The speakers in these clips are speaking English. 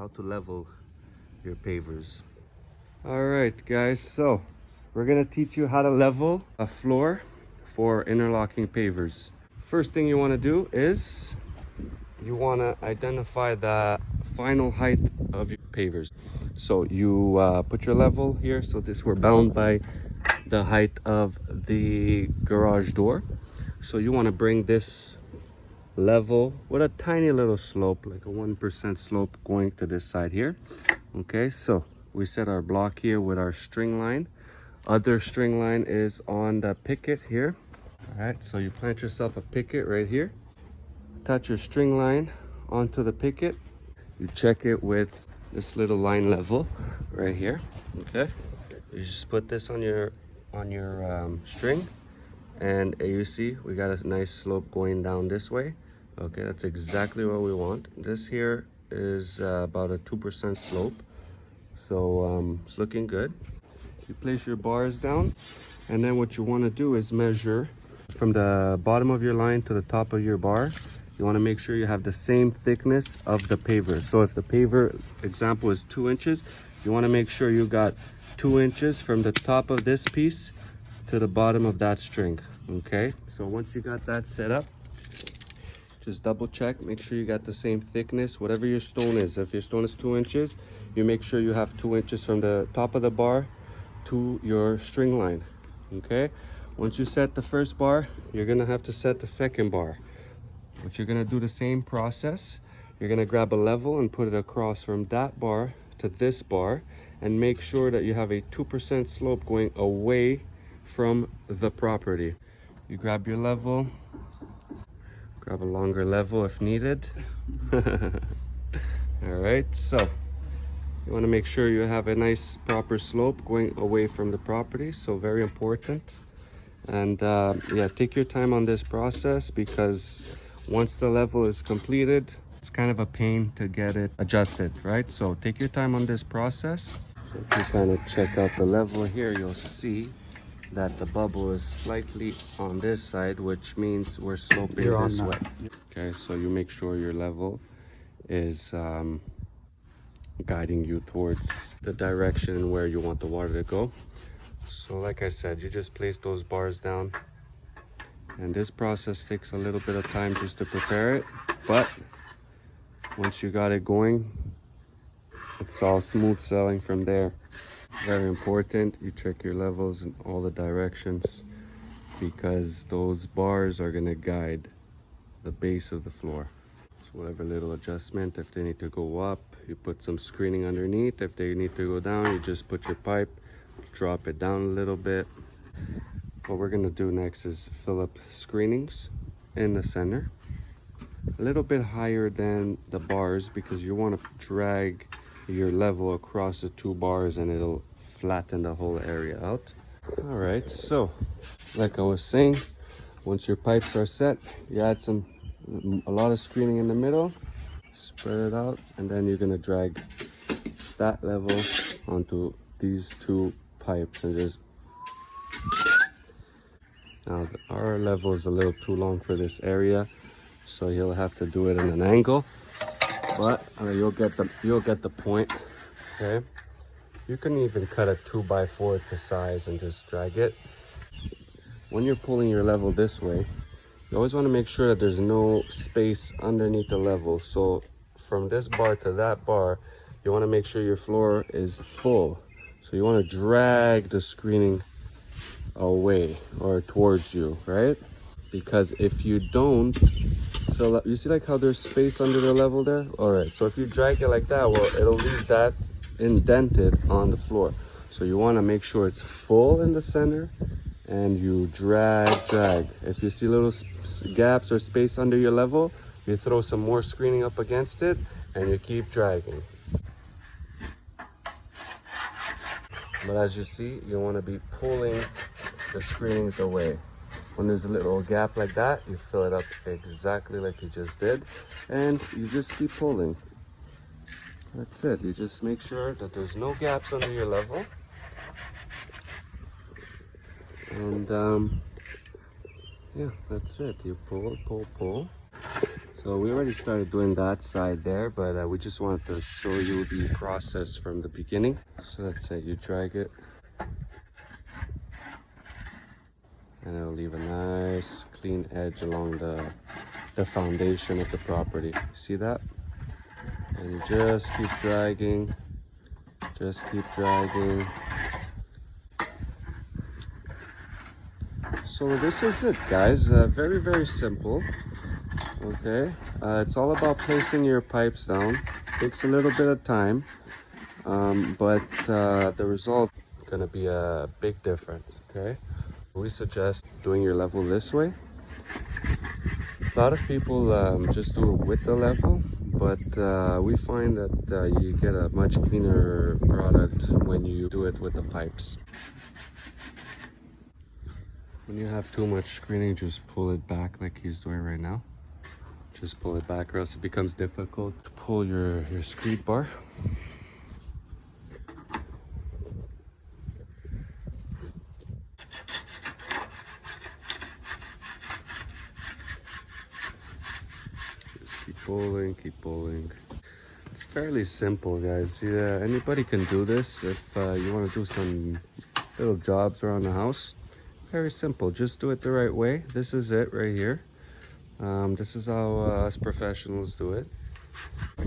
how to level your pavers. All right, guys, so we're gonna teach you how to level a floor for interlocking pavers. First thing you want to do is you want to identify the final height of your pavers. So you put your level here. So this, we're bound by the height of the garage door. So you want to bring this level with a tiny little slope, like a 1% slope going to this side here. Okay, so we set our block here with our string line. Other string line is on the picket here. All right, so you plant yourself a picket right here. Attach your string line onto the picket. You check it with this little line level right here. Okay, you just put this on your string, and you see we got a nice slope going down this way. Okay, that's exactly what we want. This here is about a 2% slope, so it's looking good. You place your bars down, and then what you want to do is measure from the bottom of your line to the top of your bar. You want to make sure you have the same thickness of the paver. So if the paver example is 2 inches, you want to make sure you got 2 inches from the top of this piece to the bottom of that string. Okay, so once you got that set up, just double check, make sure you got the same thickness, whatever your stone is. If your stone is 2 inches, you make sure you have 2 inches from the top of the bar to your string line. Okay, once you set the first bar, you're gonna have to set the second bar. But you're gonna do the same process. You're gonna grab a level and put it across from that bar to this bar, and make sure that you have a 2% slope going away from the property. You grab your level, grab a longer level if needed. All right, so you want to make sure you have a nice proper slope going away from the property, so very important. And yeah, take your time on this process, because once the level is completed, it's kind of a pain to get it adjusted, right? So take your time on this process. So if you kind of check out the level here, you'll see that the bubble is slightly on this side, which means we're sloping this way. Okay, so you make sure your level is guiding you towards the direction where you want the water to go. So like I said, you just place those bars down, and this process takes a little bit of time just to prepare it, but once you got it going, it's all smooth sailing from there. Very important, you check your levels in all the directions, because those bars are going to guide the base of the floor. So whatever little adjustment, if they need to go up, you put some screening underneath. If they need to go down, you just put your pipe, drop it down a little bit. What we're going to do next is fill up screenings in the center, a little bit higher than the bars, because you want to drag your level across the 2 bars and it'll flatten the whole area out. All right, so like I was saying, once your pipes are set, you add a lot of screening in the middle, spread it out, and then you're going to drag that level onto these 2 pipes and just... Now our level is a little too long for this area, so you'll have to do it in an angle, but you'll get the point. Okay, you can even cut a 2x4 to size and just drag it. When you're pulling your level this way, you always want to make sure that there's no space underneath the level. So from this bar to that bar, you want to make sure your floor is full. So you want to drag the screening away or towards you, right? Because if you don't fill up, you see like how there's space under the level there? All right, so if you drag it like that, well, it'll leave that indented on the floor. So you want to make sure it's full in the center, and you drag. If you see little gaps or space under your level, you throw some more screening up against it, and you keep dragging. But as you see, you want to be pulling the screenings away. When there's a little gap like that, you fill it up exactly like you just did, and you just keep pulling. That's it. You just make sure that there's no gaps under your level, and yeah, that's it. You pull. So So we already started doing that side there, but we just wanted to show you the process from the beginning. So let's say you drag it, and it'll leave a nice clean edge along the foundation of the property. See that? And just keep dragging, just keep dragging. So this is it, guys. Very, very simple. Okay, it's all about placing your pipes down. Takes a little bit of time, but the result is going to be a big difference. Okay, we suggest doing your level this way. A lot of people just do it with the level, but we find that you get a much cleaner product when you do it with the pipes. When you have too much screening, just pull it back like he's doing right now. Just pull it back or else it becomes difficult to pull your screed bar. Just keep pulling, keep pulling. It's fairly simple, guys. Yeah, anybody can do this if you want to do some little jobs around the house. Very simple, just do it the right way. This is it right here. This is how us professionals do it.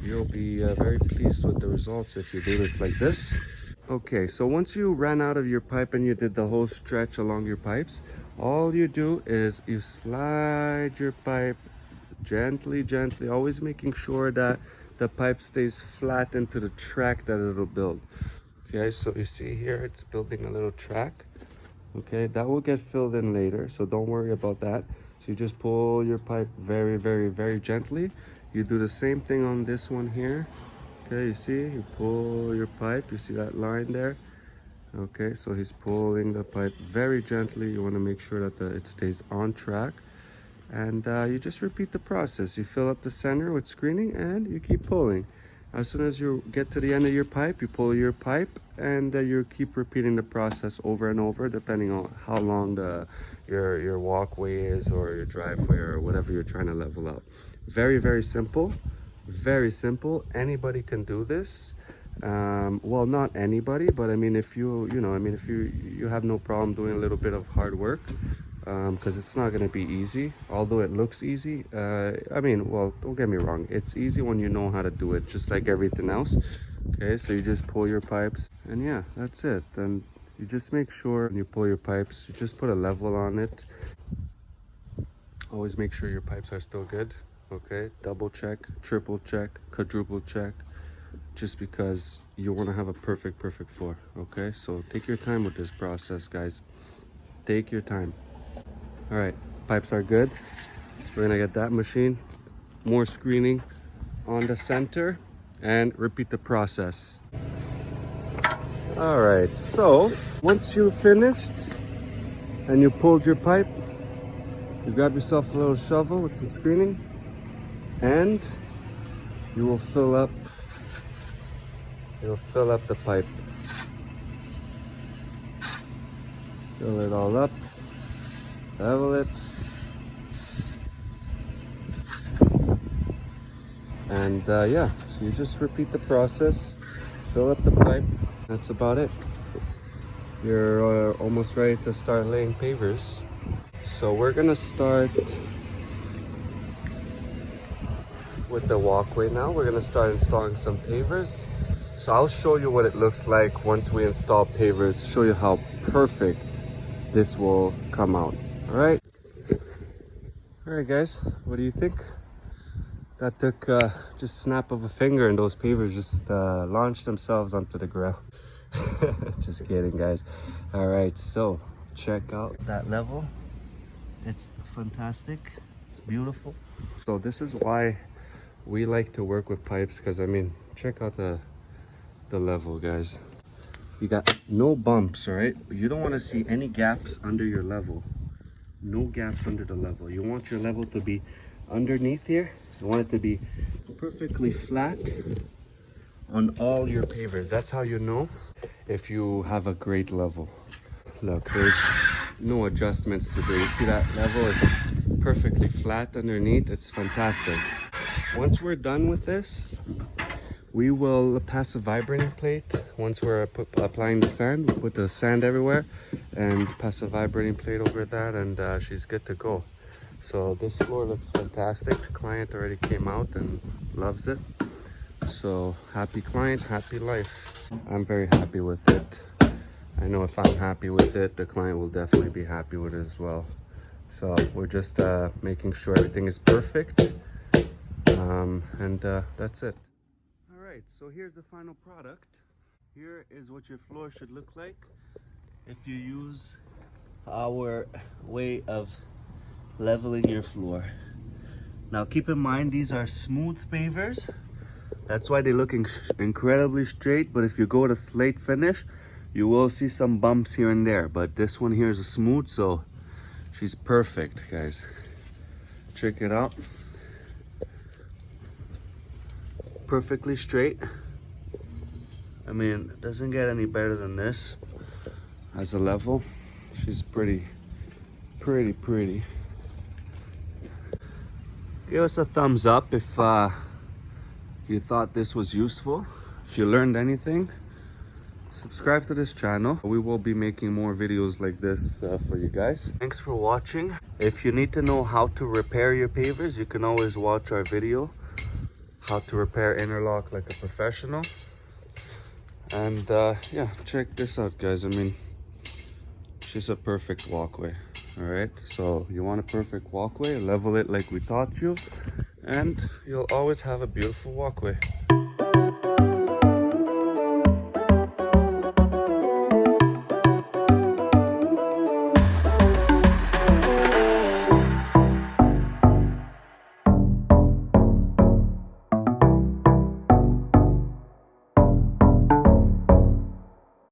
You'll be very pleased with the results if you do this like this. Okay, so once you ran out of your pipe and you did the whole stretch along your pipes, all you do is you slide your pipe gently, gently, always making sure that the pipe stays flat into the track that it'll build. Okay, so you see here, it's building a little track. Okay, that will get filled in later, so don't worry about that. So you just pull your pipe very, very, very gently. You do the same thing on this one here. Okay, you see, you pull your pipe, you see that line there. Okay, so he's pulling the pipe very gently. You want to make sure that it stays on track. And you just repeat the process. You fill up the center with screening and you keep pulling. As soon as you get to the end of your pipe, you pull your pipe, and you keep repeating the process over and over, depending on how long your walkway is, or your driveway, or whatever you're trying to level up. Very, very simple. Very simple. Anybody can do this. Well, not anybody, but I mean, if you have no problem doing a little bit of hard work, because it's not going to be easy, although it looks easy. I mean, well, don't get me wrong, it's easy when you know how to do it, just like everything else. Okay, so you just pull your pipes, and yeah, that's it. Then you just make sure when you pull your pipes, you just put a level on it. Always make sure your pipes are still good. Okay, double check, triple check, quadruple check, just because you want to have a perfect floor. Okay, so take your time with this process, guys. Take your time. All right, pipes are good. We're gonna get that machine, more screening on the center, and repeat the process. All right, so once you finished and you pulled your pipe, you grab yourself a little shovel with some screening, and you will fill up the pipe. Fill it all up. Level it, and yeah, so you just repeat the process, fill up the pipe. That's about it. You're almost ready to start laying pavers. So we're gonna start with the walkway now. We're gonna start installing some pavers. So I'll show you what it looks like once we install pavers, show you how perfect this will come out. All right, guys, what do you think? That took just snap of a finger, and those pavers just launched themselves onto the ground. Just kidding, guys. All right, so check out that level. It's fantastic. It's beautiful. So this is why we like to work with pipes, because I mean, check out the level, guys. You got no bumps, all right? You don't want to see any gaps under your level. No gaps under the level. You want your level to be underneath here. You want it to be perfectly flat on all your pavers. That's how you know if you have a great level. Look, there's no adjustments to do. You see that level is perfectly flat underneath. It's fantastic. Once we're done with this, we will pass the vibrating plate. Once we're applying the sand, we'll put the sand everywhere and pass the vibrating plate over that, and she's good to go. So this floor looks fantastic. The client already came out and loves it. So happy client, happy life. I'm very happy with it. I know if I'm happy with it, the client will definitely be happy with it as well. So we're just making sure everything is perfect. And that's it. All right, so here's the final product. Here is what your floor should look like if you use our way of leveling your floor. Now keep in mind, these are smooth pavers. That's why they look incredibly straight, but if you go to slate finish, you will see some bumps here and there. But this one here is a smooth, so she's perfect, guys. Check it out. Perfectly straight. I mean, it doesn't get any better than this as a level. She's pretty. Give us a thumbs up if you thought this was useful. If you learned anything, subscribe to this channel. We will be making more videos like this for you guys. Thanks for watching. If you need to know how to repair your pavers, you can always watch our video, how to repair interlock like a professional. And yeah, check this out, guys. I mean, she's a perfect walkway. All right, so you want a perfect walkway, level it like we taught you, and you'll always have a beautiful walkway.